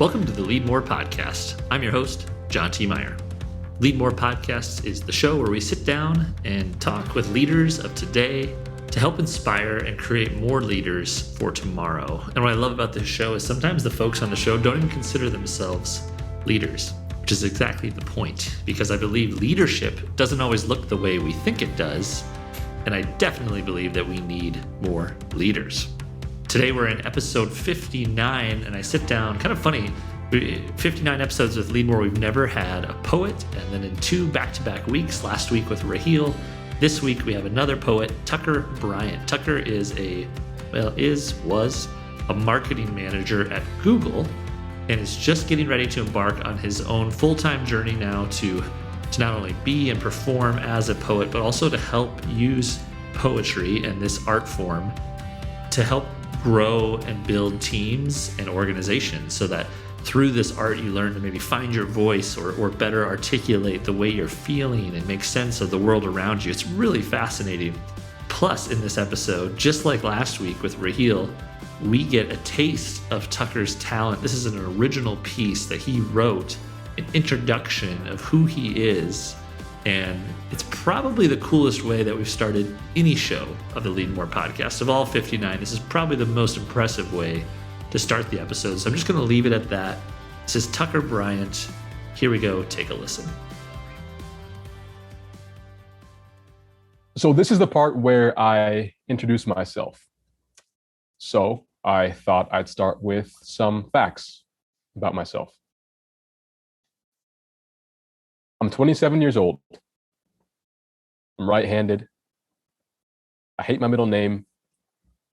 Welcome to the Leadmore Podcast. I'm your host, John T. Meyer. Leadmore Podcast is the show where we sit down and talk with leaders of today to help inspire and create more leaders for tomorrow. And what I love about this show is sometimes the folks on the show don't even consider themselves leaders, which is exactly the point, because I believe leadership doesn't always look the way we think it does. And I definitely believe that we need more leaders. Today we're in episode 59, and I sit down, kind of funny, 59 episodes with Leadmore, we've never had a poet, and then in 2 back-to-back weeks, last week with Raheel, this week we have another poet, Tucker Bryant. Tucker was a marketing manager at Google, and is just getting ready to embark on his own full-time journey now to not only be and perform as a poet, but also to help use poetry and this art form to help grow and build teams and organizations so that through this art you learn to maybe find your voice or better articulate the way you're feeling and make sense of the world around you. It's really fascinating. Plus, in this episode, just like last week with Raheel, we get a taste of Tucker's talent. This is an original piece that he wrote, an introduction of who he is. And it's probably the coolest way that we've started any show of the Leadmore Podcast. Of all 59, this is probably the most impressive way to start the episode. So I'm just going to leave it at that. This is Tucker Bryant. Here we go. Take a listen. So this is the part where I introduce myself. So I thought I'd start with some facts about myself. I'm 27 years old. I'm right-handed. I hate my middle name.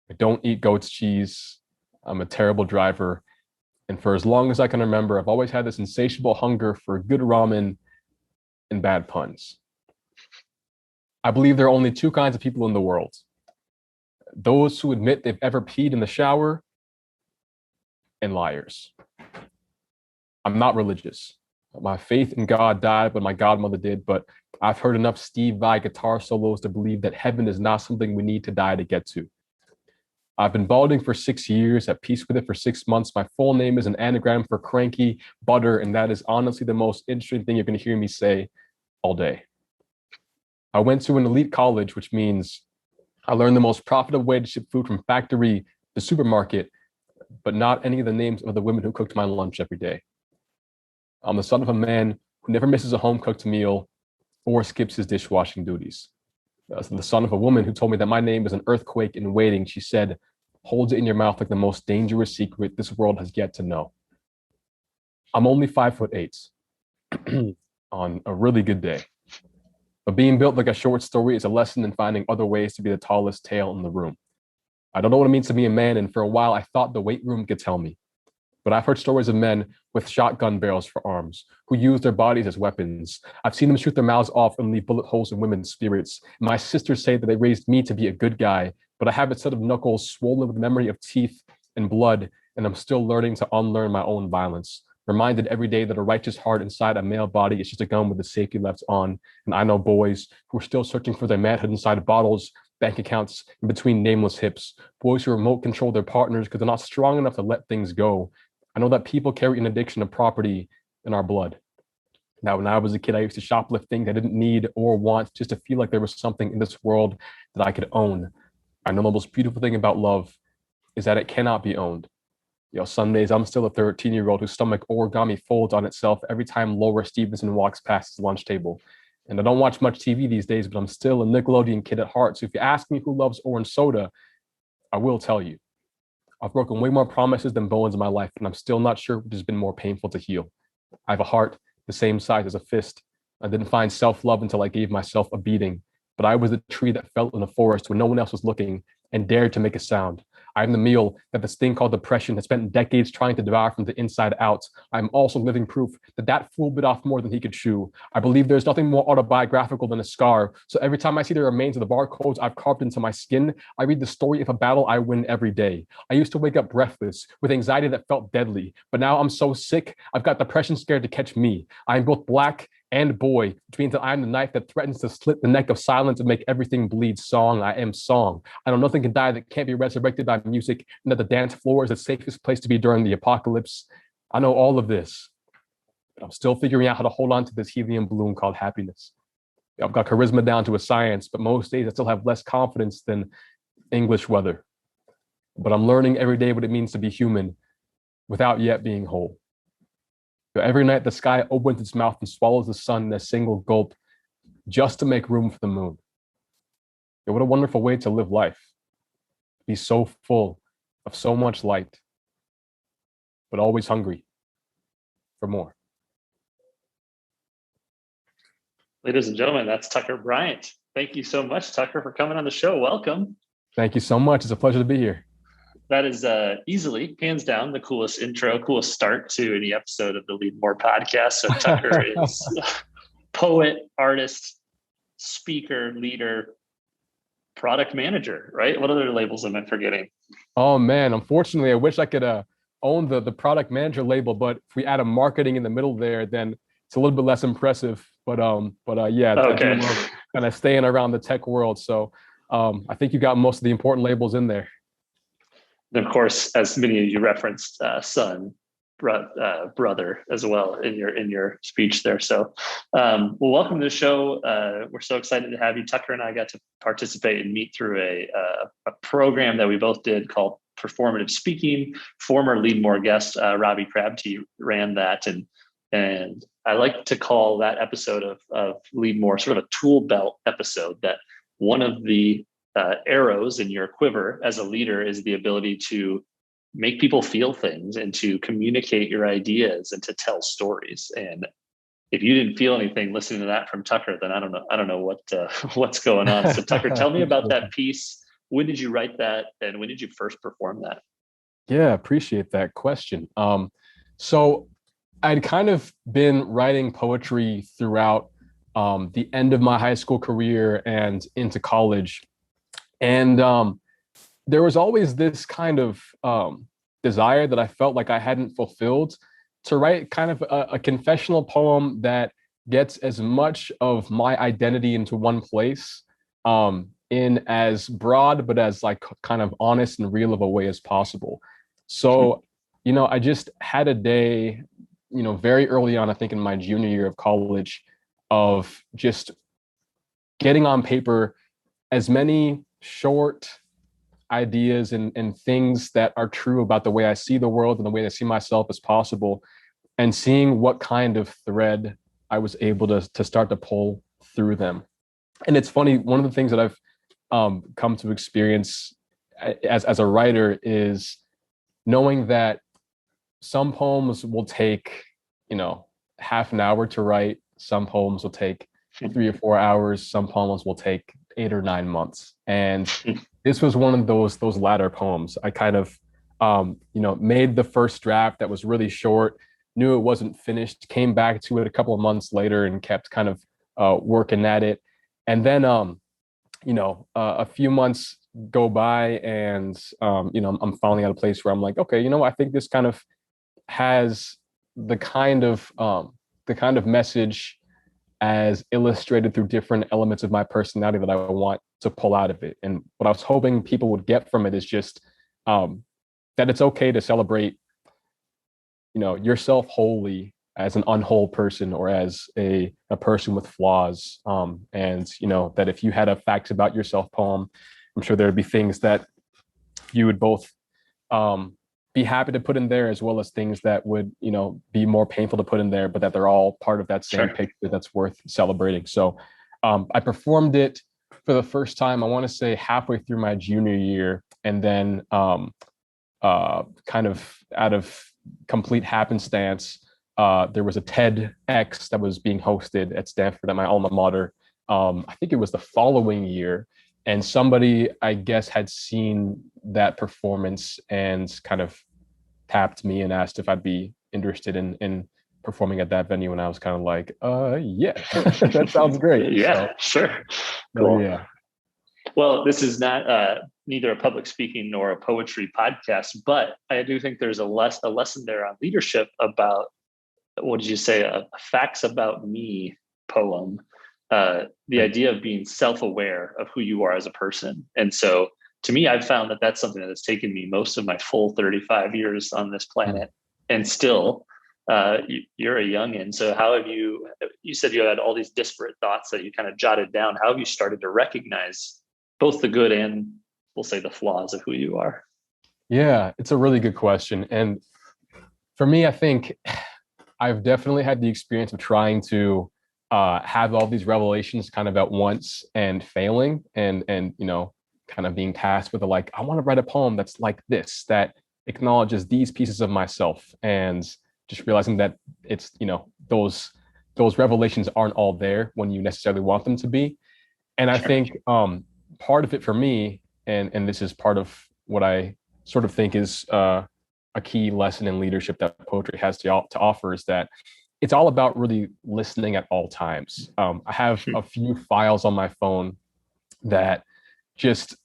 I don't eat goat's cheese. I'm a terrible driver. And for as long as I can remember, I've always had this insatiable hunger for good ramen and bad puns. I believe there are only 2 kinds of people in the world. Those who admit they've ever peed in the shower, and liars. I'm not religious. My faith in God died when my godmother did, but I've heard enough Steve Vai guitar solos to believe that heaven is not something we need to die to get to. I've been balding for 6 years, at peace with it for 6 months. My full name is an anagram for cranky butter, and that is honestly the most interesting thing you're going to hear me say all day. I went to an elite college, which means I learned the most profitable way to ship food from factory to supermarket, but not any of the names of the women who cooked my lunch every day. I'm the son of a man who never misses a home-cooked meal or skips his dishwashing duties. The son of a woman who told me that my name is an earthquake in waiting. She said, "Hold it in your mouth like the most dangerous secret this world has yet to know." I'm only 5'8" on a really good day. But being built like a short story is a lesson in finding other ways to be the tallest tale in the room. I don't know what it means to be a man, and for a while I thought the weight room could tell me. But I've heard stories of men with shotgun barrels for arms, who use their bodies as weapons. I've seen them shoot their mouths off and leave bullet holes in women's spirits. My sisters say that they raised me to be a good guy, but I have a set of knuckles swollen with memory of teeth and blood, and I'm still learning to unlearn my own violence. Reminded every day that a righteous heart inside a male body is just a gun with the safety left on. And I know boys who are still searching for their manhood inside bottles, bank accounts, and between nameless hips. Boys who remote control their partners because they're not strong enough to let things go. I know that people carry an addiction to property in our blood. Now, when I was a kid, I used to shoplift things I didn't need or want just to feel like there was something in this world that I could own. I know the most beautiful thing about love is that it cannot be owned. Some days I'm still a 13-year-old whose stomach origami folds on itself every time Laura Stevenson walks past his lunch table. And I don't watch much TV these days, but I'm still a Nickelodeon kid at heart. So if you ask me who loves orange soda, I will tell you. I've broken way more promises than bones in my life, and I'm still not sure which has been more painful to heal. I have a heart the same size as a fist. I didn't find self-love until I gave myself a beating, but I was the tree that fell in a forest when no one else was looking and dared to make a sound. I am the meal that this thing called depression has spent decades trying to devour from the inside out. I'm also living proof that that fool bit off more than he could chew. I believe there's nothing more autobiographical than a scar. So every time I see the remains of the barcodes I've carved into my skin, I read the story of a battle I win every day. I used to wake up breathless with anxiety that felt deadly, but now I'm so sick, I've got depression scared to catch me. I am both black and boy, which means that I am the knife that threatens to slit the neck of silence and make everything bleed. Song, I am song. I know nothing can die that can't be resurrected by music, and that the dance floor is the safest place to be during the apocalypse. I know all of this, but I'm still figuring out how to hold on to this helium balloon called happiness. I've got charisma down to a science, but most days I still have less confidence than English weather. But I'm learning every day what it means to be human without yet being whole. Every night the sky opens its mouth and swallows the sun in a single gulp just to make room for the moon. What a wonderful way to live life. Be so full of so much light, but always hungry for more. Ladies and gentlemen, that's Tucker Bryant. Thank you so much, Tucker, for coming on the show. Welcome. Thank you so much. It's a pleasure to be here. That is easily, hands down, the coolest intro, coolest start to any episode of the Leadmore Podcast. So Tucker is poet, artist, speaker, leader, product manager, right? What other labels am I forgetting? Oh man, unfortunately, I wish I could own the product manager label, but if we add a marketing in the middle there, then it's a little bit less impressive. But yeah, okay. I do love kind of staying around the tech world. So I think you got most of the important labels in there. And of course, as many of you referenced, son, brother as well in your speech there. So, well, welcome to the show. We're so excited to have you. Tucker and I got to participate and meet through a program that we both did called Performative Speaking. Former Leadmore guest Robbie Crabtree ran that, and I like to call that episode of Leadmore sort of a tool belt episode. That one of the arrows in your quiver as a leader is the ability to make people feel things and to communicate your ideas and to tell stories. And if you didn't feel anything listening to that from Tucker, then I don't know what's going on. So Tucker, tell me about that piece. When did you write that, and when did you first perform that? Yeah, appreciate that question. So I'd kind of been writing poetry throughout the end of my high school career and into college. And there was always this kind of desire that I felt like I hadn't fulfilled to write kind of a confessional poem that gets as much of my identity into one place in as broad, but as like kind of honest and real of a way as possible. So, I just had a day, very early on, I think in my junior year of college, of just getting on paper as many short ideas and things that are true about the way I see the world and the way I see myself as possible, and seeing what kind of thread I was able to start to pull through them. And it's funny, one of the things that I've come to experience as a writer is knowing that some poems will take, half an hour to write. Some poems will take 3 or 4 hours. Some poems will take 8 or 9 months. And this was one of those latter poems. I kind of, made the first draft that was really short, knew it wasn't finished, came back to it a couple of months later and kept kind of working at it. And then, a few months go by and, I'm finally at a place where I'm like, okay, I think this kind of has the kind of message as illustrated through different elements of my personality that I want to pull out of it. And what I was hoping people would get from it is just that it's okay to celebrate, yourself wholly as an unwhole person or as a person with flaws. And, that if you had a facts about yourself poem, I'm sure there'd be things that you would both be happy to put in there, as well as things that would, be more painful to put in there, but that they're all part of that same picture that's worth celebrating. So I performed it for the first time, I want to say halfway through my junior year. And then kind of out of complete happenstance, there was a TEDx that was being hosted at Stanford at my alma mater. I think it was the following year. And somebody, I guess, had seen that performance and kind of tapped me and asked if I'd be interested in performing at that venue. And I was kind of like, yeah, that sounds great. Yeah, so, sure. Cool. Yeah. Well, this is not neither a public speaking nor a poetry podcast, but I do think there's a lesson there on leadership about, what did you say, a facts about me poem. The idea of being self-aware of who you are as a person. And so to me, I've found that that's something that's taken me most of my full 35 years on this planet. and still you're a youngin. So how have you said you had all these disparate thoughts that you kind of jotted down. How have you started to recognize both the good and, we'll say, the flaws of who you are? Yeah, it's a really good question. And for me, I think I've definitely had the experience of trying to have all these revelations kind of at once and failing and kind of being tasked with I want to write a poem that's like this, that acknowledges these pieces of myself, and just realizing that it's, those revelations aren't all there when you necessarily want them to be. And I think part of it for me, and this is part of what I sort of think is a key lesson in leadership that poetry has to offer, is that it's all about really listening at all times. I have a few files on my phone that just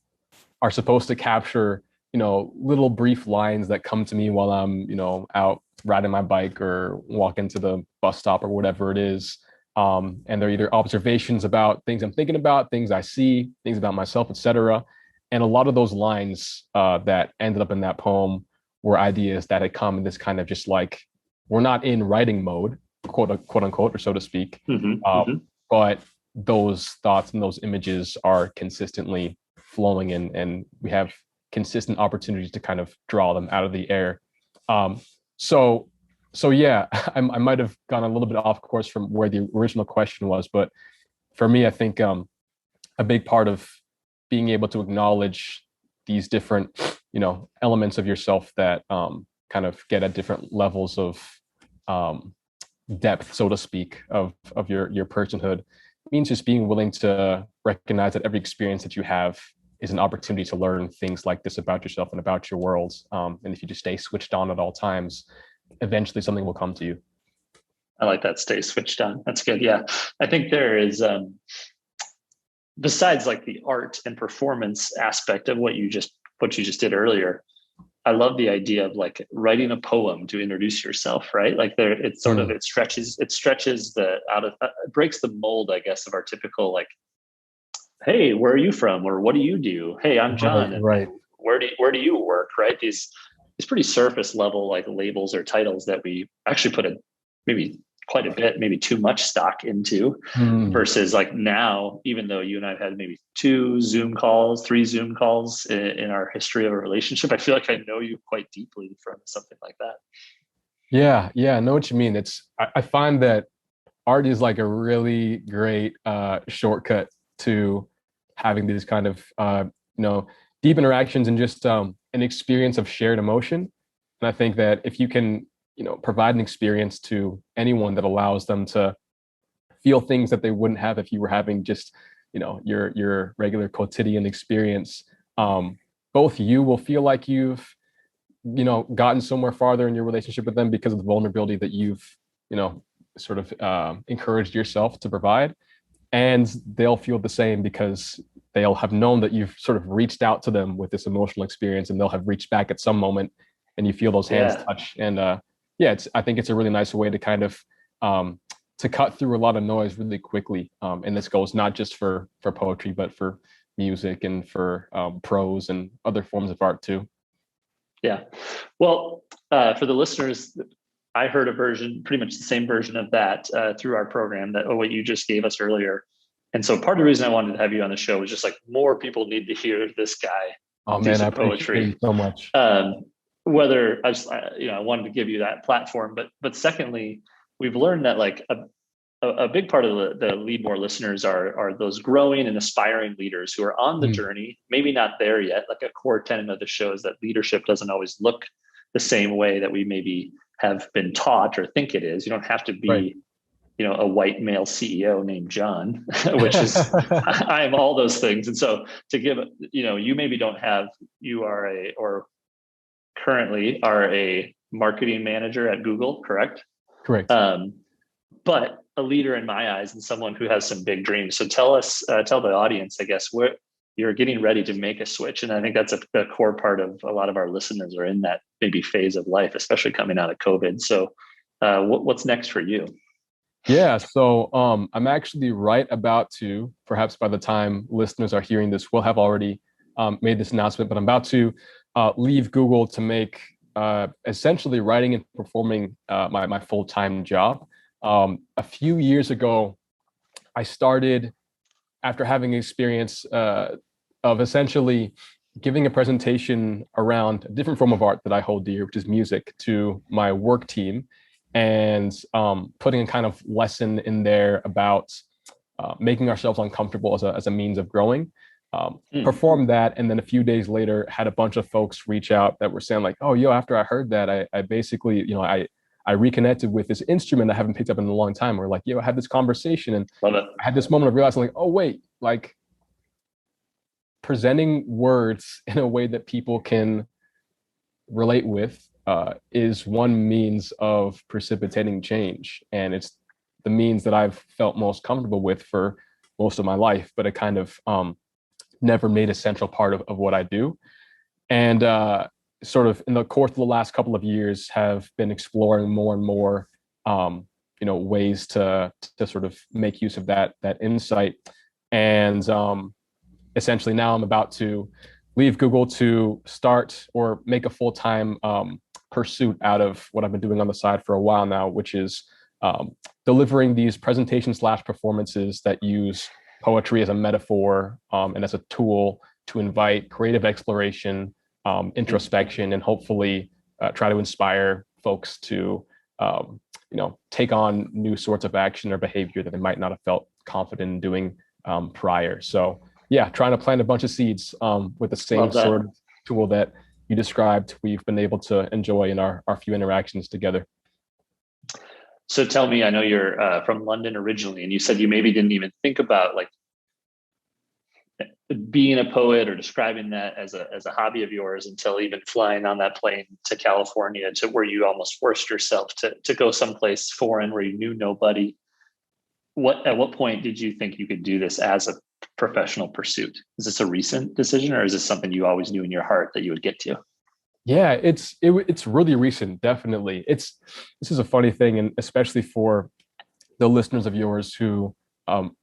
are supposed to capture, little brief lines that come to me while I'm, out riding my bike or walking to the bus stop or whatever it is. And they're either observations about things I'm thinking about, things I see, things about myself, etc. And a lot of those lines that ended up in that poem were ideas that had come in this kind of just we're not in writing mode, quote unquote, or so to speak. But those thoughts and those images are consistently flowing in, and we have consistent opportunities to kind of draw them out of the air. So yeah, I might have gone a little bit off course from where the original question was, but for me, I think a big part of being able to acknowledge these different, elements of yourself that kind of get at different levels of depth, so to speak, of your personhood, means just being willing to recognize that every experience that you have is an opportunity to learn things like this about yourself and about your world. And if you just stay switched on at all times, eventually something will come to you. I like that. Stay switched on. That's good. Yeah. I think there is, besides the art and performance aspect of what you just did earlier, I love the idea of writing a poem to introduce yourself, right? It's sort of, it stretches it breaks the mold, I guess, of our typical, hey, where are you from? Or what do you do? Hey, I'm John. Right. And where do you work? Right. These pretty surface level, labels or titles that we actually put maybe quite a bit, maybe too much stock into, versus now, even though you and I've had maybe 3 Zoom calls in our history of a relationship, I feel like I know you quite deeply from something like that. Yeah. I know what you mean. I find that art is a really great shortcut to having these kind of, deep interactions and just an experience of shared emotion. And I think that if you can, provide an experience to anyone that allows them to feel things that they wouldn't have if you were having just, your regular quotidian experience, both you will feel like you've, gotten somewhere farther in your relationship with them because of the vulnerability that you've, sort of encouraged yourself to provide. And they'll feel the same because they'll have known that you've sort of reached out to them with this emotional experience, and they'll have reached back at some moment, and you feel those hands touch. And I think it's a really nice way to kind of to cut through a lot of noise really quickly. And this goes not just for poetry, but for music and for prose and other forms of art too. Yeah. Well, for the listeners, I heard a version, pretty much the same version of that through our program, what you just gave us earlier. And so part of the reason I wanted to have you on the show was just more people need to hear this guy. Oh man, I appreciate you so much. Whether I wanted to give you that platform, but secondly, we've learned that a big part of the Leadmore listeners are those growing and aspiring leaders who are on the journey, maybe not there yet. A core tenet of the show is that leadership doesn't always look the same way that we maybe have been taught or think it is. You don't have to be, a white male CEO named John, which is, I am all those things. And so to give, you maybe don't have, currently are a marketing manager at Google, correct? Correct. But a leader in my eyes and someone who has some big dreams. So tell the audience, I guess, where you're getting ready to make a switch. And I think that's a core part of a lot of our listeners are in that maybe phase of life, especially coming out of COVID. So what's next for you? Yeah. So I'm actually right about to, perhaps by the time listeners are hearing this, we'll have already made this announcement, but I'm about to leave Google to make essentially writing and performing my full-time job. A few years ago, I started, after having experience of essentially giving a presentation around a different form of art that I hold dear, which is music, to my work team, and putting a kind of lesson in there about making ourselves uncomfortable as a means of growing. Performed that, and then a few days later had a bunch of folks reach out that were saying like, oh, yo, after I heard that, I basically, I reconnected with this instrument I haven't picked up in a long time. Or like, yo, I had this conversation, and I had this moment of realizing like, oh wait, like presenting words in a way that people can relate with is one means of precipitating change. And it's the means that I've felt most comfortable with for most of my life, but it kind of never made a central part of what I do. And sort of in the course of the last couple of years have been exploring more and more ways to sort of make use of that insight. And essentially now I'm about to leave Google to start or make a full-time pursuit out of what I've been doing on the side for a while now, which is delivering these presentations/performances that use poetry as a metaphor and as a tool to invite creative exploration, introspection, and hopefully try to inspire folks to take on new sorts of action or behavior that they might not have felt confident in doing prior. So yeah, trying to plant a bunch of seeds with the same sort of tool that you described we've been able to enjoy in our few interactions together. So tell me, I know you're from London originally, and you said you maybe didn't even think about like being a poet or describing that as a hobby of yours until even flying on that plane to California, to where you almost forced yourself to go someplace foreign where you knew nobody. At what point did you think you could do this as a professional pursuit? Is this a recent decision, or is this something you always knew in your heart that you would get to? Yeah, it's really recent, definitely. This is a funny thing, and especially for the listeners of yours who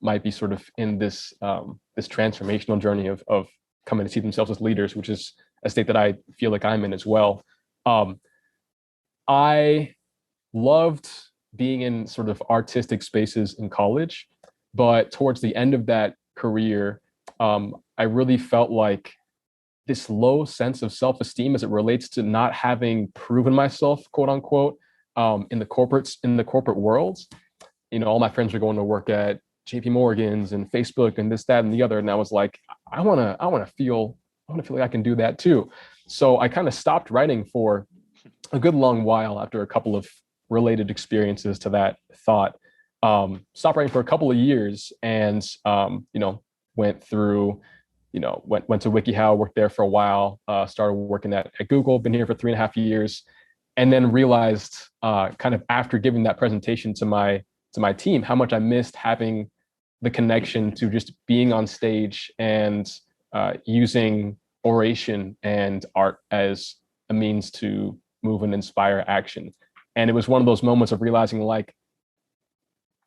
might be sort of in this this transformational journey of coming to see themselves as leaders, which is a state that I feel like I'm in as well. I loved being in sort of artistic spaces in college, but towards the end of that career, I really felt like this low sense of self-esteem as it relates to not having proven myself, quote unquote, in the corporate world. All my friends were going to work at JP Morgan's and Facebook and this, that, and the other. And I was like, I want to feel like I can do that too. So I kind of stopped writing for a good long while after a couple of related experiences to that thought. Stopped writing for a couple of years, and went through, went to WikiHow, worked there for a while, started working at Google, been here for 3.5 years, and then realized kind of after giving that presentation to my team, how much I missed having the connection to just being on stage and using oration and art as a means to move and inspire action. And it was one of those moments of realizing like,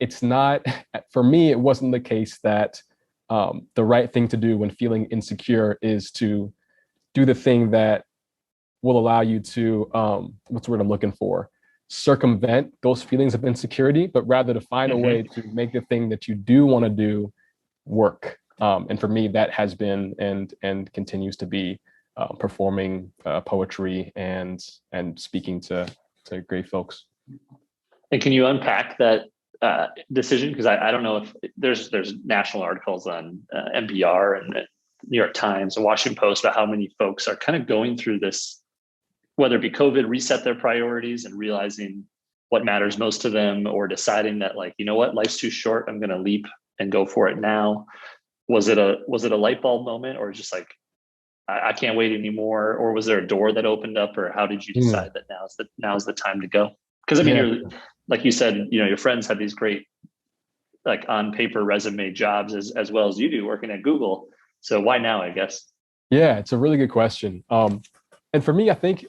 it's not, for me, it wasn't the case that the right thing to do when feeling insecure is to do the thing that will allow you to, what's the word I'm looking for? Circumvent those feelings of insecurity, but rather to find a way to make the thing that you do want to do work. And for me, that has been and continues to be performing poetry and speaking to great folks. And can you unpack that decision? Because I don't know if there's national articles on NPR and New York Times and Washington Post about how many folks are kind of going through this, whether it be COVID, reset their priorities and realizing what matters most to them, or deciding that like, you know what, life's too short, I'm going to leap and go for it now. Was it a light bulb moment, or just like, I can't wait anymore? Or was there a door that opened up, or how did you decide that now's the time to go? Because I mean, you're, like you said, your friends have these great, like on paper resume jobs as well as you do working at Google. So why now, I guess? Yeah, it's a really good question. And for me, I think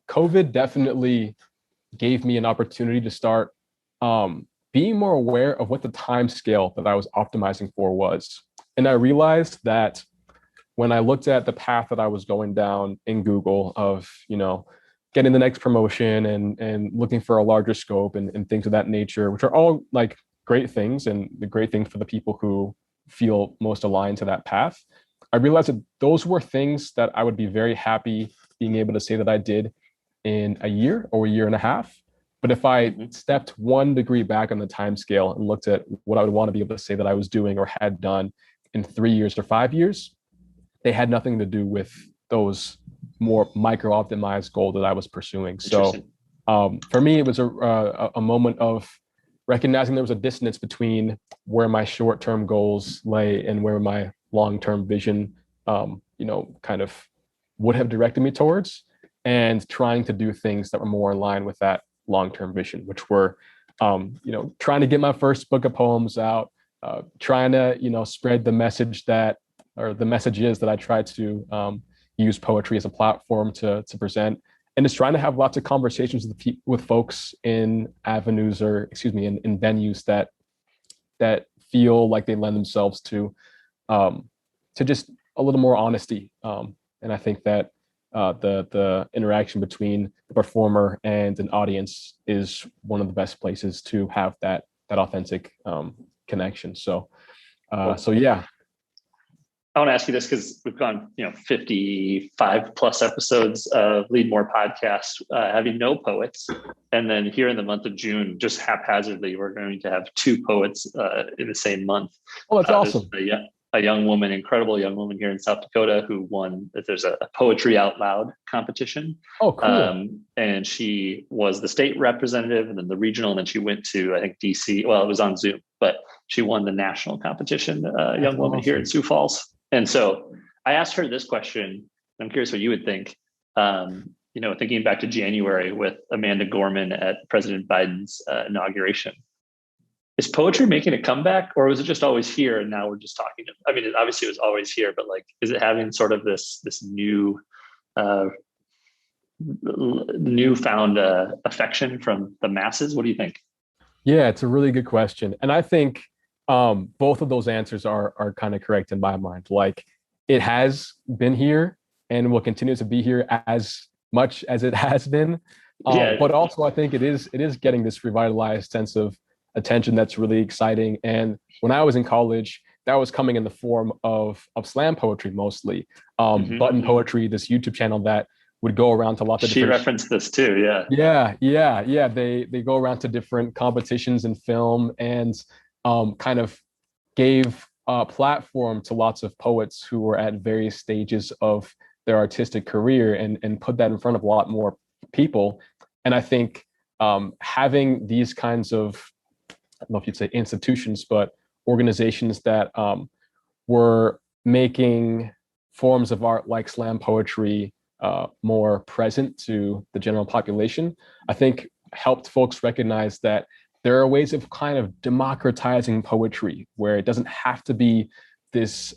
COVID definitely gave me an opportunity to start being more aware of what the time scale that I was optimizing for was. And I realized that when I looked at the path that I was going down in Google of, getting the next promotion and looking for a larger scope and things of that nature, which are all like great things and the great things for the people who feel most aligned to that path. I realized that those were things that I would be very happy being able to say that I did in a year or a year and a half. But if I stepped 1 degree back on the time scale and looked at what I would want to be able to say that I was doing or had done in 3 years or 5 years, they had nothing to do with those more micro optimized goals that I was pursuing. So for me, it was a moment of recognizing there was a dissonance between where my short-term goals lay and where my long-term vision, kind of would have directed me towards, and trying to do things that were more in line with that long-term vision, which were, trying to get my first book of poems out, trying to, spread the message the messages that I try to use poetry as a platform to present, and just trying to have lots of conversations with folks in avenues in venues that feel like they lend themselves to just a little more honesty. And I think that the interaction between the performer and an audience is one of the best places to have that authentic connection. So yeah. I want to ask you this because we've gone, 55 plus episodes of Leadmore Podcast, having no poets. And then here in the month of June, just haphazardly, we're going to have 2 poets in the same month. Oh, that's awesome. A young woman, incredible young woman here in South Dakota who won, there's a poetry out loud competition. Oh, cool. And she was the state representative and then the regional, and then she went to, I think, DC. Well, it was on Zoom, but she won the national competition, young woman here in Sioux Falls. And so I asked her this question. I'm curious what you would think. Thinking back to January with Amanda Gorman at President Biden's inauguration. Is poetry making a comeback, or was it just always here and now we're just talking? I mean, obviously it was always here, but like, is it having sort of this new newfound affection from the masses? What do you think? Yeah, it's a really good question. And I think both of those answers are kind of correct in my mind. Like, it has been here and will continue to be here as much as it has been. But also I think it is getting this revitalized sense of attention that's really exciting. And when I was in college, that was coming in the form of slam poetry mostly. Button Poetry, this YouTube channel that would go around to lots of different... She referenced this too, yeah. Yeah. They go around to different competitions in film and kind of gave a platform to lots of poets who were at various stages of their artistic career and put that in front of a lot more people. And I think having these kinds of, I don't know if you'd say institutions, but organizations that were making forms of art like slam poetry more present to the general population, I think helped folks recognize that there are ways of kind of democratizing poetry where it doesn't have to be this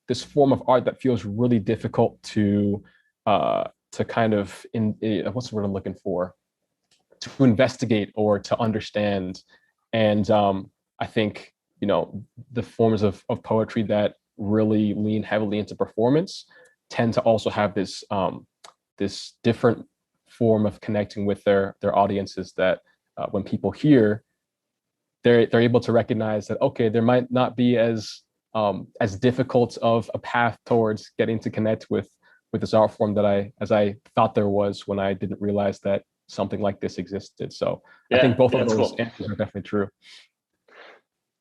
this form of art that feels really difficult to kind of what's the word I'm looking for, to investigate or to understand. And I think the forms of poetry that really lean heavily into performance tend to also have this this different form of connecting with their audiences that when people hear, they're able to recognize that, okay, there might not be as difficult of a path towards getting to connect with this art form as I thought there was when I didn't realize that something like this existed. So I think both of those answers are definitely true.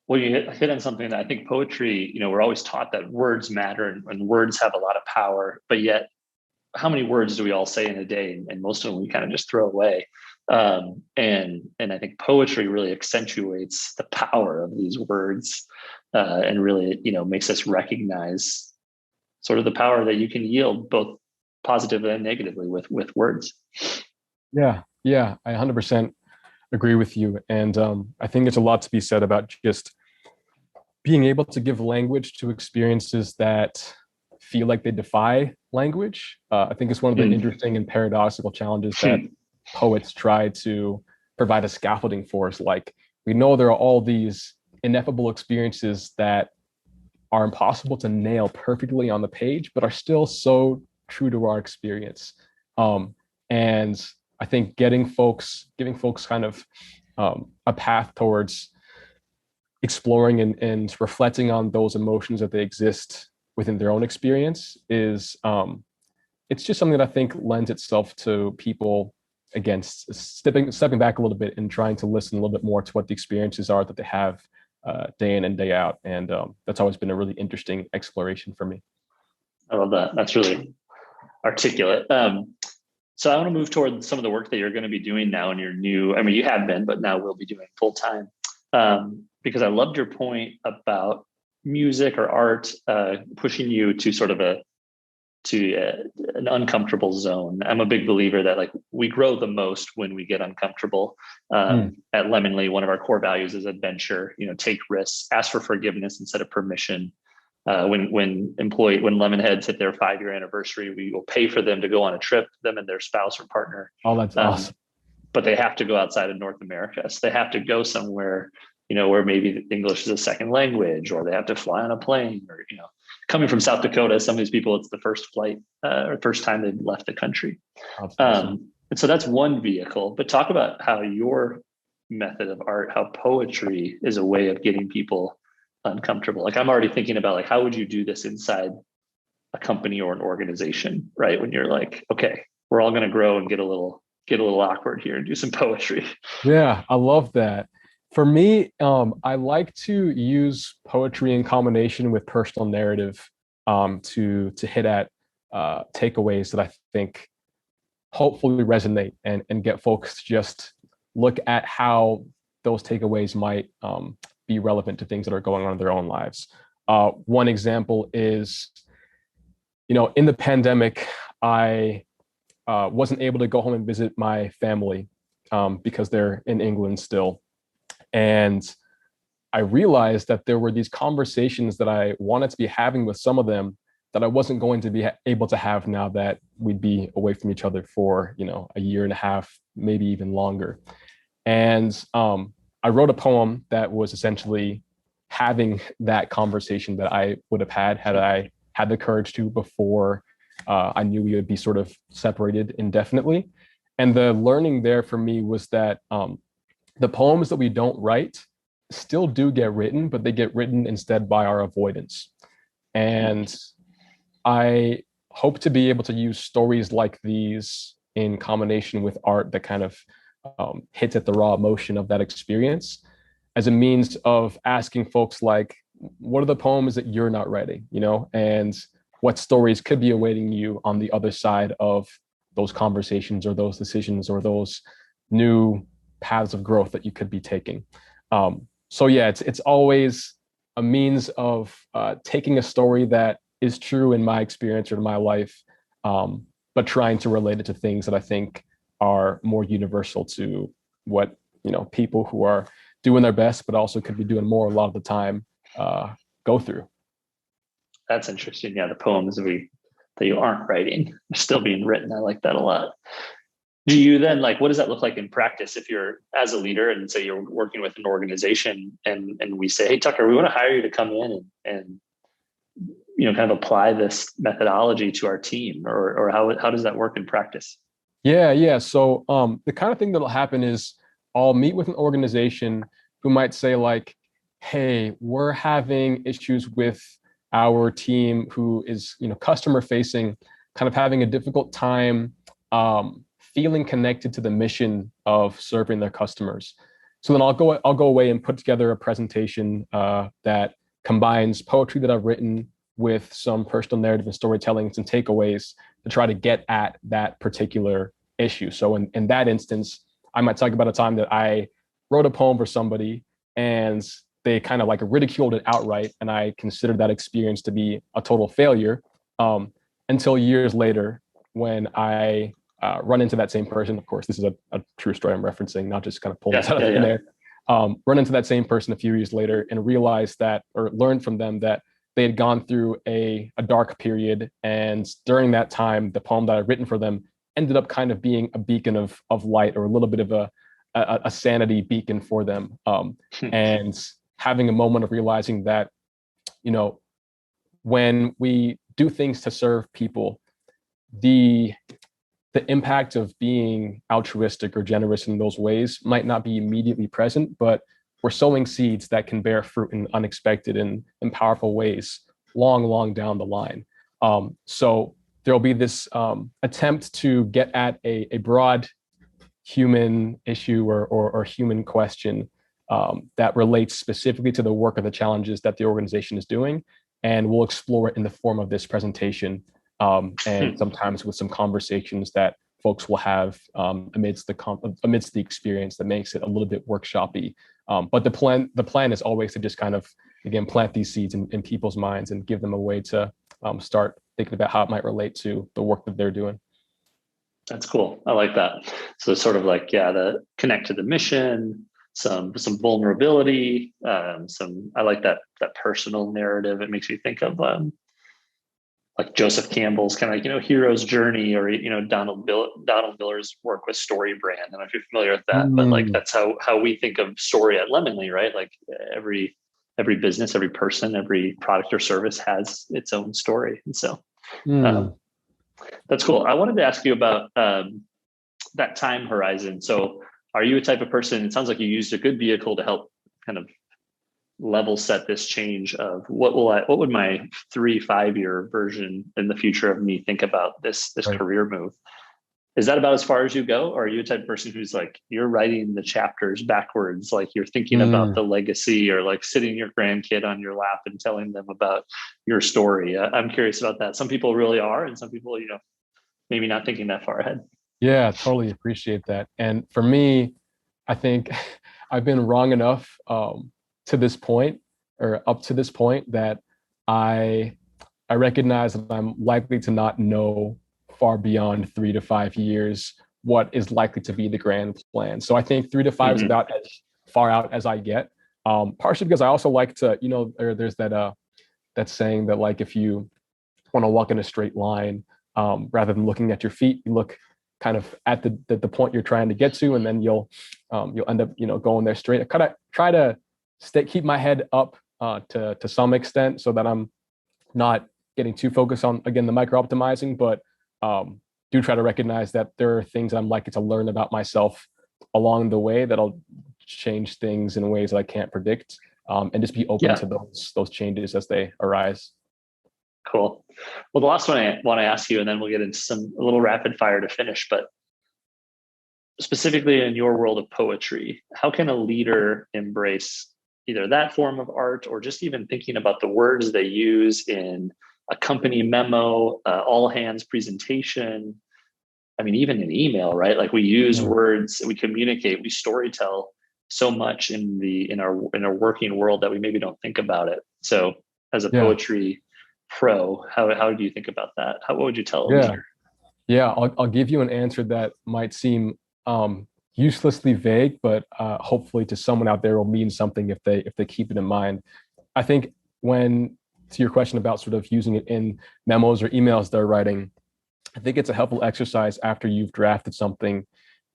Well, you hit on something that I think poetry, we're always taught that words matter and words have a lot of power, but yet how many words do we all say in a day? And most of them we kind of just throw away. And I think poetry really accentuates the power of these words and really, makes us recognize sort of the power that you can yield both positively and negatively with words. Yeah, I 100% agree with you. And I think there's a lot to be said about just being able to give language to experiences that feel like they defy language. I think it's one of the interesting and paradoxical challenges that poets try to provide a scaffolding for us. Like, we know there are all these ineffable experiences that are impossible to nail perfectly on the page, but are still so true to our experience. And I think giving folks kind of a path towards exploring and reflecting on those emotions that they exist within their own experience is it's just something that I think lends itself to people, again, stepping back a little bit and trying to listen a little bit more to what the experiences are that they have day in and day out. And that's always been a really interesting exploration for me. I love that. That's really articulate. So I want to move toward some of the work that you're going to be doing now in your new, I mean, you have been, but now will be doing full time. Because I loved your point about music or art pushing you to sort of an uncomfortable zone. I'm a big believer that like we grow the most when we get uncomfortable. At Lemonly, one of our core values is adventure. Take risks, ask for forgiveness instead of permission. When Lemonheads hit their 5-year anniversary, we will pay for them to go on a trip, them and their spouse or partner. Oh, that's awesome. But they have to go outside of North America. So they have to go somewhere, where maybe English is a second language, or they have to fly on a plane, or, coming from South Dakota, some of these people, it's the first flight or first time they've left the country. Awesome. And so that's one vehicle, but talk about how your method of art, how poetry is a way of getting people uncomfortable. Like I'm already thinking about like, how would you do this inside a company or an organization, right? When you're like, okay, we're all going to grow and get a little awkward here and do some poetry. Yeah, I love that. For me, I like to use poetry in combination with personal narrative to hit at takeaways that I think hopefully resonate and get folks to just look at how those takeaways might be relevant to things that are going on in their own lives. One example is, in the pandemic, I wasn't able to go home and visit my family because they're in England still. And I realized that there were these conversations that I wanted to be having with some of them that I wasn't going to be able to have now that we'd be away from each other for, a year and a half, maybe even longer. And I wrote a poem that was essentially having that conversation that I would have had I had the courage to before I knew we would be sort of separated indefinitely. And the learning there for me was that the poems that we don't write still do get written, but they get written instead by our avoidance. And I hope to be able to use stories like these in combination with art that kind of hits at the raw emotion of that experience as a means of asking folks like, what are the poems that you're not writing, and what stories could be awaiting you on the other side of those conversations or those decisions or those new paths of growth that you could be taking. So yeah, it's always a means of taking a story that is true in my experience or in my life, but trying to relate it to things that I think are more universal to what people who are doing their best, but also could be doing more a lot of the time, go through. That's interesting. Yeah, the poems that you aren't writing are still being written. I like that a lot. Do you then what does that look like in practice if you're as a leader and say you're working with an organization and we say, hey, Tucker, we want to hire you to come in and kind of apply this methodology to our team, or how does that work in practice? Yeah. So the kind of thing that'll happen is I'll meet with an organization who might say like, hey, we're having issues with our team who is, customer facing, kind of having a difficult time feeling connected to the mission of serving their customers. So then I'll go away and put together a presentation that combines poetry that I've written with some personal narrative and storytelling, some takeaways to try to get at that particular issue. So in that instance, I might talk about a time that I wrote a poem for somebody and they kind of ridiculed it outright. And I considered that experience to be a total failure until years later when I run into that same person. Of course, this is a true story I'm referencing, not just kind of pulling this out of thin air. Run into that same person a few years later and realized that, or learned from them that they had gone through a dark period. And during that time, the poem that I'd written for them ended up kind of being a beacon of light, or a little bit of a sanity beacon for them. And having a moment of realizing that, when we do things to serve people, the the impact of being altruistic or generous in those ways might not be immediately present, but we're sowing seeds that can bear fruit in unexpected and powerful ways long down the line. So there'll be this attempt to get at a broad human issue or human question that relates specifically to the work or the challenges that the organization is doing. And we'll explore it in the form of this presentation, and sometimes with some conversations that folks will have amidst the experience that makes it a little bit workshopy. But the plan is always to just kind of, again, plant these seeds in people's minds and give them a way to start thinking about how it might relate to the work that they're doing. That's cool. I like that. So sort of like, the connect to the mission, some vulnerability, I like that personal narrative. It makes me think of like Joseph Campbell's kind of like, hero's journey, or Donald Miller's work with Story Brand. I don't know if you're familiar with that, but like that's how we think of story at Lemonly, right? Like every business, every person, every product or service has its own story, and so that's cool. I wanted to ask you about that time horizon. So are you a type of person, it sounds like you used a good vehicle to help kind of level set this change of what would my 3-5 year version in the future of me think about this right. career move? Is that about as far as you go? Or are you a type of person who's like, you're writing the chapters backwards, like you're thinking about the legacy, or like sitting your grandkid on your lap and telling them about your story? I'm curious about that. Some people really are, and some people, maybe not thinking that far ahead. Yeah, totally appreciate that. And for me, I think I've been wrong enough to this point, or up to this point, that I recognize that I'm likely to not know far beyond 3 to 5 years what is likely to be the grand plan. So I think 3 to 5 is about as far out as I get. Partially because I also like to, there's that saying that, like, if you want to walk in a straight line, rather than looking at your feet, you look kind of at the point you're trying to get to, and then you'll end up going there straight. I kind of try to keep my head up to some extent, so that I'm not getting too focused on, again, the micro optimizing, but do try to recognize that there are things I'm likely to learn about myself along the way that'll change things in ways that I can't predict, and just be open to those changes as they arise. Cool. Well, the last one I want to ask you, and then we'll get into a little rapid fire to finish, but specifically in your world of poetry, how can a leader embrace either that form of art, or just even thinking about the words they use in a company memo, all hands presentation? I mean, even in email, right? Like we use words, we communicate, we storytell so much in our working world that we maybe don't think about it. So as a poetry pro, how do you think about that? What would you tell a leader? Yeah, I'll give you an answer that might seem uselessly vague, but hopefully to someone out there will mean something if they keep it in mind. I think to your question about sort of using it in memos or emails they're writing, I think it's a helpful exercise after you've drafted something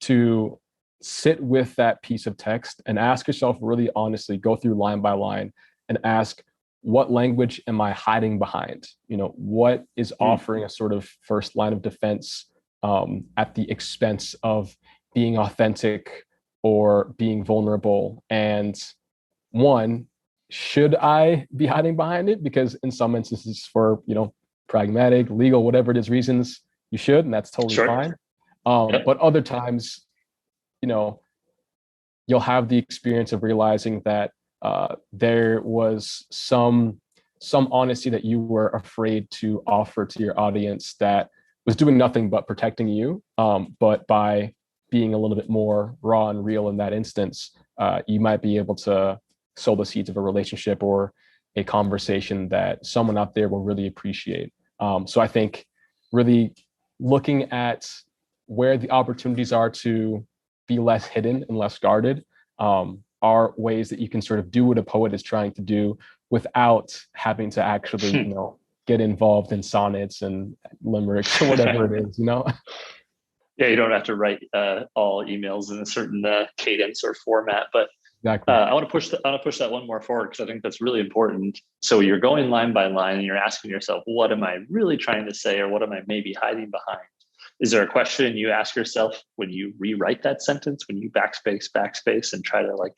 to sit with that piece of text and ask yourself really honestly, go through line by line and ask, what language am I hiding behind? What is offering a sort of first line of defense at the expense of being authentic or being vulnerable? And one, should I be hiding behind it? Because in some instances, for pragmatic, legal, whatever it is, reasons, you should, and that's totally fine. But other times, you'll have the experience of realizing that there was some honesty that you were afraid to offer to your audience that was doing nothing but protecting you. But by being a little bit more raw and real in that instance, you might be able to sow the seeds of a relationship or a conversation that someone out there will really appreciate. So I think really looking at where the opportunities are to be less hidden and less guarded are ways that you can sort of do what a poet is trying to do without having to actually, get involved in sonnets and limericks or whatever it is, Yeah, you don't have to write all emails in a certain cadence or format, but exactly. I want to push that one more forward, because I think that's really important. So you're going line by line and you're asking yourself, what am I really trying to say, or what am I maybe hiding behind? is there a question you ask yourself when you rewrite that sentence, when you backspace, and try to like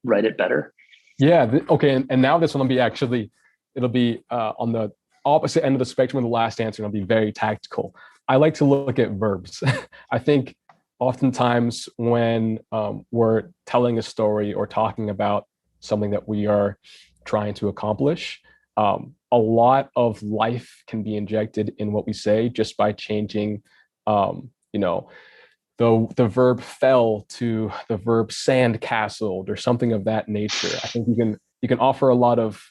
write it better? Yeah. Okay. And now this one will be it'll be on the opposite end of the spectrum of the last answer. And it'll be very tactical. I like to look at verbs. I think oftentimes when we're telling a story or talking about something that we are trying to accomplish, a lot of life can be injected in what we say just by changing, the verb fell to the verb sand castled or something of that nature. I think you can offer a lot of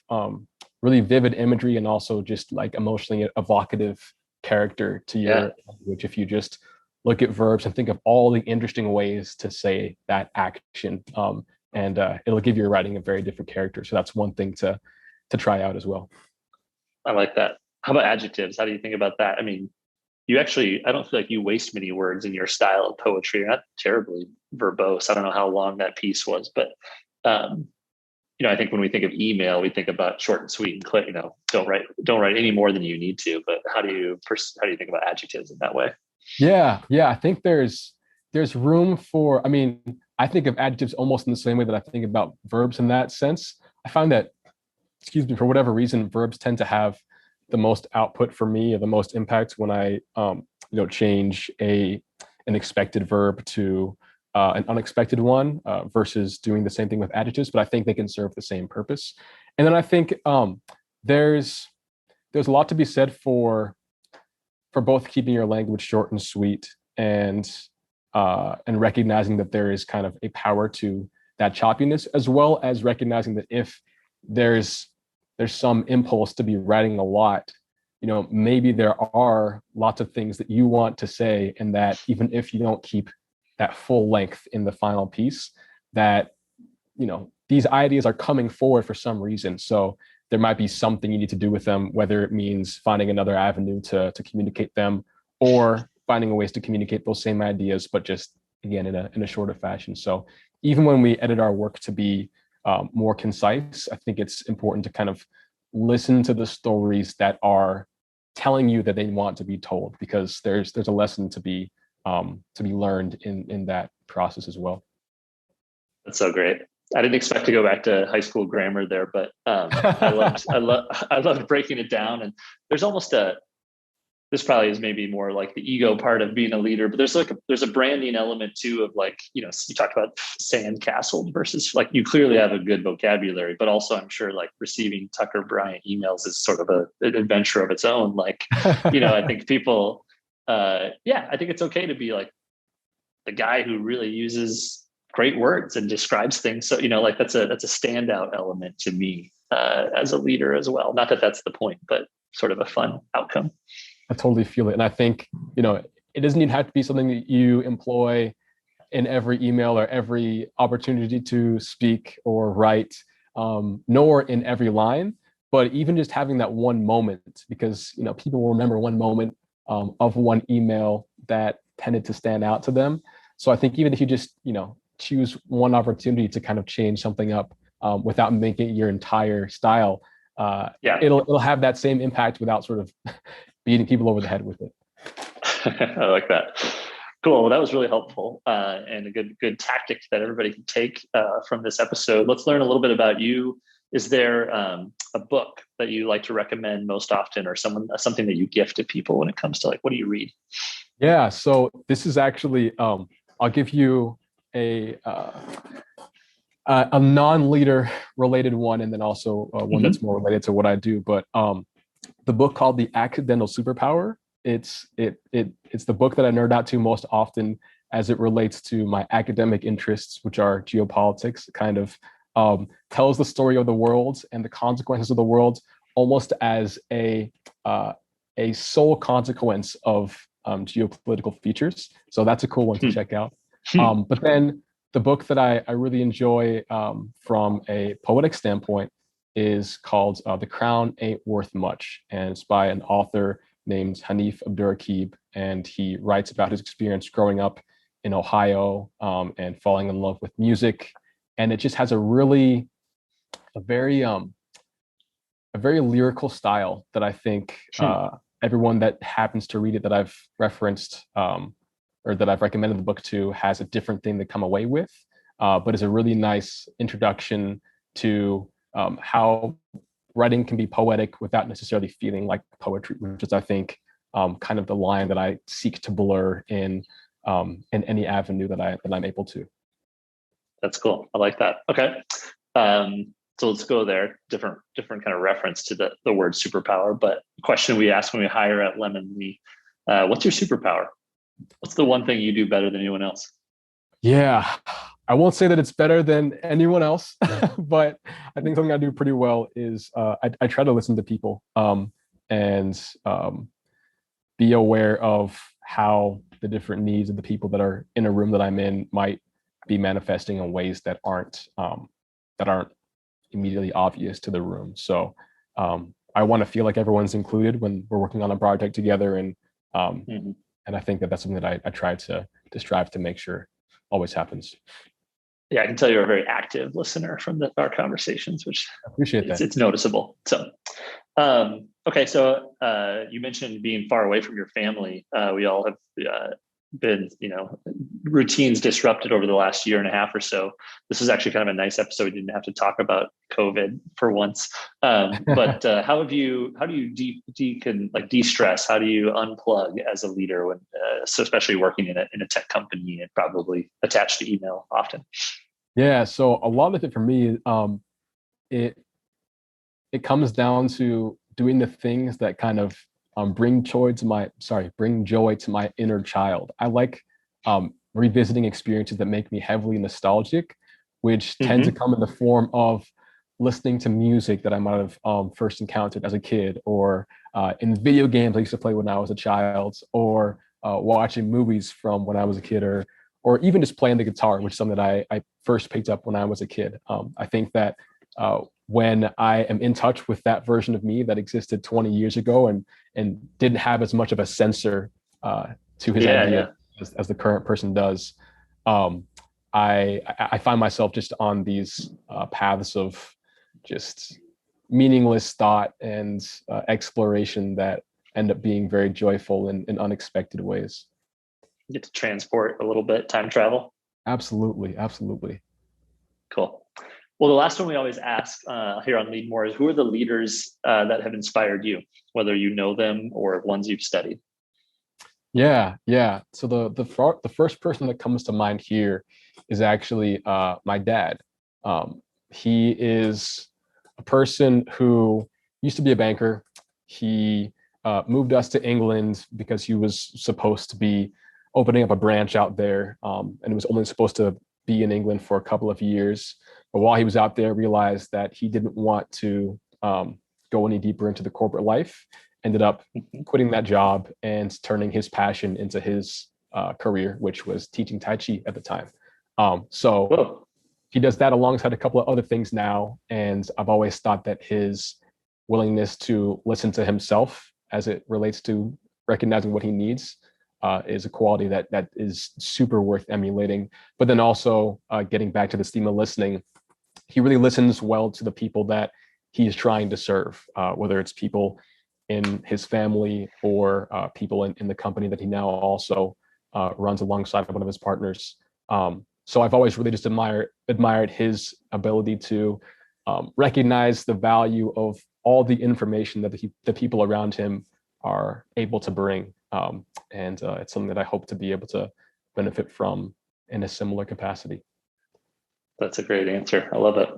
really vivid imagery and also just like emotionally evocative character to your language if you just look at verbs and think of all the interesting ways to say that action. And it'll give your writing a very different character. So that's one thing to try out as well. I like that. How about adjectives? How do you think about that? I mean, I don't feel like you waste many words in your style of poetry. You're not terribly verbose. I don't know how long that piece was, but I think when we think of email, we think about short and sweet and clear. Don't write any more than you need to. But how do you think about adjectives in that way? Yeah. I think there's room for. I mean, I think of adjectives almost in the same way that I think about verbs in that sense. I find that, for whatever reason, verbs tend to have the most output for me or the most impact when I change an expected verb to an unexpected one versus doing the same thing with adjectives, but I think they can serve the same purpose. And then I think there's a lot to be said for both keeping your language short and sweet and recognizing that there is kind of a power to that choppiness, as well as recognizing that if there's some impulse to be writing a lot, maybe there are lots of things that you want to say, and that even if you don't keep that full length in the final piece, that, these ideas are coming forward for some reason. So there might be something you need to do with them, whether it means finding another avenue to communicate them or finding ways to communicate those same ideas, but just, again, in a shorter fashion. So even when we edit our work to be more concise, I think it's important to kind of listen to the stories that are telling you that they want to be told, because there's a lesson to be learned in that process as well. That's so great. I didn't expect to go back to high school grammar there, but I loved breaking it down. And there's almost this probably is maybe more like the ego part of being a leader, but there's a branding element too of like, you talked about sand castled versus like, you clearly have a good vocabulary, but also I'm sure like receiving Tucker Bryant emails is sort of an adventure of its own. Like, I think people, I think it's okay to be like the guy who really uses great words and describes things. So, like that's a standout element to me as a leader as well. Not that that's the point, but sort of a fun outcome. I totally feel it. And I think, it doesn't even have to be something that you employ in every email or every opportunity to speak or write, nor in every line, but even just having that one moment, because, people will remember one moment of one email that tended to stand out to them. So I think even if you just, choose one opportunity to kind of change something up without making it your entire style, it'll have that same impact without sort of beating people over the head with it. I like that. Cool. Well, that was really helpful and a good tactic that everybody can take from this episode. Let's learn a little bit about you. Is there a book that you like to recommend most often, or something that you gift to people when it comes to like, what do you read? Yeah. So this is actually, I'll give you a non-leader related one, and then also one that's more related to what I do. But the book called The Accidental Superpower. It's the book that I nerd out to most often as it relates to my academic interests, which are geopolitics. It kind of tells the story of the world and the consequences of the world almost as a sole consequence of geopolitical features. So that's a cool one to check out. But then the book that I really enjoy from a poetic standpoint is called The Crown Ain't Worth Much. And it's by an author named Hanif Abdurraqib. And he writes about his experience growing up in Ohio and falling in love with music. And it just has a very lyrical style that I think everyone that happens to read it that I've referenced or that I've recommended the book to has a different thing to come away with, but it's a really nice introduction to how writing can be poetic without necessarily feeling like poetry, which is, I think, kind of the line that I seek to blur in any avenue that I'm able to. That's cool. I like that. Okay. So let's go there. Different kind of reference to the word superpower, but the question we ask when we hire at Lemon, what's your superpower? What's the one thing you do better than anyone else? Yeah, I won't say that it's better than anyone else, but I think something I do pretty well is I try to listen to people and be aware of how the different needs of the people that are in a room that I'm in might be manifesting in ways that aren't immediately obvious to the room. So I want to feel like everyone's included when we're working on a project together, and I think that that's something that I try to strive to make sure always happens. Yeah, I can tell you're a very active listener from our conversations, which I appreciate that. It's noticeable. So, okay. So you mentioned being far away from your family. We all have been, routines disrupted over the last year and a half or so. This is actually kind of a nice episode. We didn't have to talk about COVID for once. But how do you de-stress? How do you unplug as a leader when, so especially working in a tech company and probably attached to email often? Yeah. So a lot of it for me, it comes down to doing the things that kind of bring joy to my inner child. I like revisiting experiences that make me heavily nostalgic, which tend to come in the form of listening to music that I might have first encountered as a kid, or in video games I used to play when I was a child, or watching movies from when I was a kid, or even just playing the guitar, which is something that I first picked up when I was a kid. I think that when I am in touch with that version of me that existed 20 years ago and didn't have as much of a censor to his idea as the current person does, I find myself just on these paths of just meaningless thought and exploration that end up being very joyful in unexpected ways. You get to transport a little bit, time travel. Absolutely. Cool. Well, the last one we always ask here on Leadmore is, who are the leaders that have inspired you, whether you know them or ones you've studied? Yeah. So the first person that comes to mind here is actually my dad. He is a person who used to be a banker. He moved us to England because he was supposed to be opening up a branch out there, and it was only supposed to be in England for a couple of years. But while he was out there, realized that he didn't want to go any deeper into the corporate life, ended up quitting that job and turning his passion into his career, which was teaching Tai Chi at the time. So he does that alongside a couple of other things now. And I've always thought that his willingness to listen to himself as it relates to recognizing what he needs is a quality that is super worth emulating. But then also getting back to this theme of listening, he really listens well to the people that he's trying to serve, whether it's people in his family or people in the company that he now also runs alongside one of his partners. So I've always really just admired his ability to recognize the value of all the information that the people around him are able to bring. And it's something that I hope to be able to benefit from in a similar capacity. That's a great answer. I love it.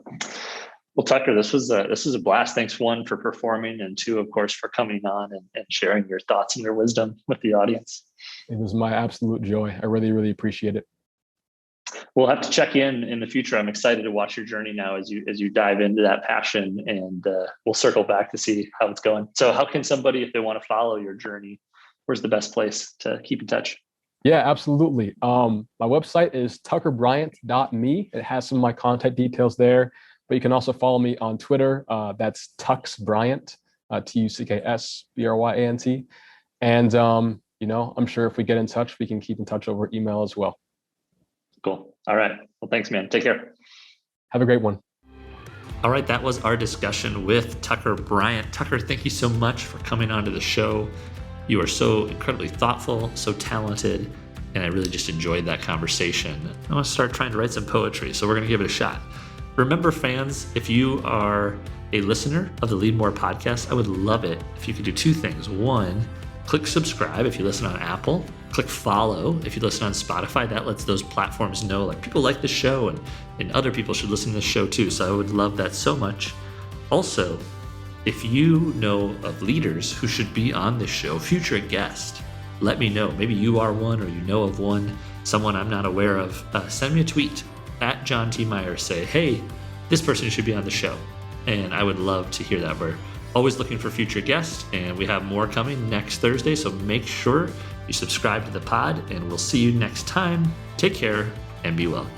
Well, Tucker, this was a blast. Thanks, one, for performing, and two, of course, for coming on and sharing your thoughts and your wisdom with the audience. It was my absolute joy. I really, really appreciate it. We'll have to check in the future. I'm excited to watch your journey now as you dive into that passion, and we'll circle back to see how it's going. So how can somebody, if they want to follow your journey, where's the best place to keep in touch? Yeah, absolutely. My website is tuckerbryant.me. It has some of my contact details there, but you can also follow me on Twitter. That's Tux Bryant, TUCKSBRYANT. And, I'm sure if we get in touch, we can keep in touch over email as well. Cool. All right. Well, thanks, man. Take care. Have a great one. All right. That was our discussion with Tucker Bryant. Tucker, thank you so much for coming onto the show. You are so incredibly thoughtful, so talented, and I really just enjoyed that conversation. I want to start trying to write some poetry, so we're going to give it a shot. Remember, fans, if you are a listener of the Leadmore Podcast, I would love it if you could do two things. One, click subscribe if you listen on Apple. Click follow if you listen on Spotify. That lets those platforms know like people like the show and other people should listen to this show too. So I would love that so much. Also, if you know of leaders who should be on this show, future guest, let me know. Maybe you are one or you know of one, someone I'm not aware of. Send me a tweet at John T. Meyer. Say, hey, this person should be on the show. And I would love to hear that. We're always looking for future guests, and we have more coming next Thursday. So make sure you subscribe to the pod, and we'll see you next time. Take care and be well.